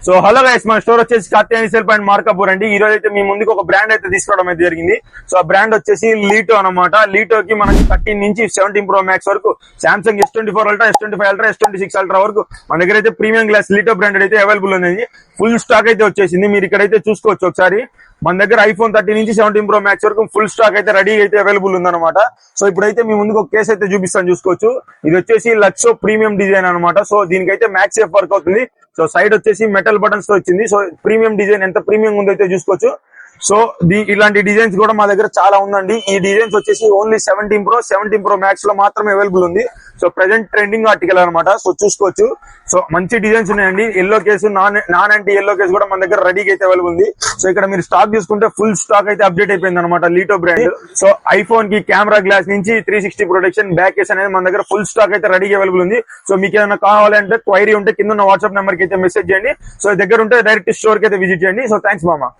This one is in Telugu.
సో హలో గైస్, మన స్టోర్ వచ్చేసి కాత్యాయని సెల్ పాయింట్ మార్కాపూర్ అండి. ఈ రోజు అయితే మీ ముందుకు ఒక బ్రాండ్ అయితే తీసుకురావడం అయితే జరిగింది. సో ఆ బ్రాండ్ వచ్చేసి లీటో అనమాట. లీటోకి మనకి 13 నుంచి 17 Pro Max వరకు Samsung S24 Ultra, S25 Ultra, S26 Ultra వరకు మన దగ్గర అయితే ప్రీమియం గ్లాస్ లీటో బ్రాండెడ్ అయితే అవైలబుల్ ఉంది. ఫుల్ స్టాక్ అయితే వచ్చేసింది. మీరు ఇక్కడైతే చూసుకోవచ్చు ఒకసారి. మన దగ్గర iPhone 13 నుంచి 17 Pro Max వరకు ఫుల్ స్టాక్ అయితే రెడీ అయితే అవైలబుల్ ఉందన్నమాట. సో ఇప్పుడైతే మీ ముందుకు ఒక కేసు అయితే చూపిస్తాను, చూసుకోవచ్చు. ఇది వచ్చేసి లక్సో ప్రీమియం డిజైన్ అనమాట. సో దీనికైతే మ్యాక్స్ సేఫ్ వర్క్ అవుతుంది. సో సైడ్ వచ్చేసి మెటల్ బటన్స్ తో వచ్చింది. సో ప్రీమియం డిజైన్ ఎంత ప్రీమియం ఉందో అయితే చూసుకోవచ్చు. సో ఇలాంటి డిజైన్స్ కూడా మా దగ్గర చాలా ఉందండి. ఈ డిజైన్స్ వచ్చేసి ఓన్లీ 17 Pro Max లో మాత్రమే అవైలబుల్ ఉంది. సో ప్రెసెంట్ ట్రెండింగ్ ఆర్టికల్ అనమాట. సో చూసుకోవచ్చు. సో మంచి డిజైన్స్ ఉన్నాయండి. Yellow case, non anti yellow case కూడా మన దగ్గర రెడీగా అయితే అవైలబుల్ ఉంది. సో ఇక్కడ మీరు స్టాక్ చూసుకుంటే ఫుల్ స్టాక్ అయితే అప్డేట్ అయిపోయింది అనమాట లీటో బ్రాండ్. సో ఐఫోన్ కి కెమెరా గ్లాస్ నుంచి 360 ప్రొటెక్షన్, బ్యాక్ కేస్ అనేది మన దగ్గర ఫుల్ స్టాక్ అయితే రెడీగా అవైలబుల్ ఉంది. సో మీకు ఏదైనా కావాలంటే క్వైరీ ఉంటే కింద వాట్సాప్ నెంబర్ కి అయితే మెసేజ్ చేయండి. సో దగ్గర ఉంటే డైరెక్ట్ స్టోర్ కి అయితే విజిట్ చేయండి. సో థ్యాంక్స్ మామ.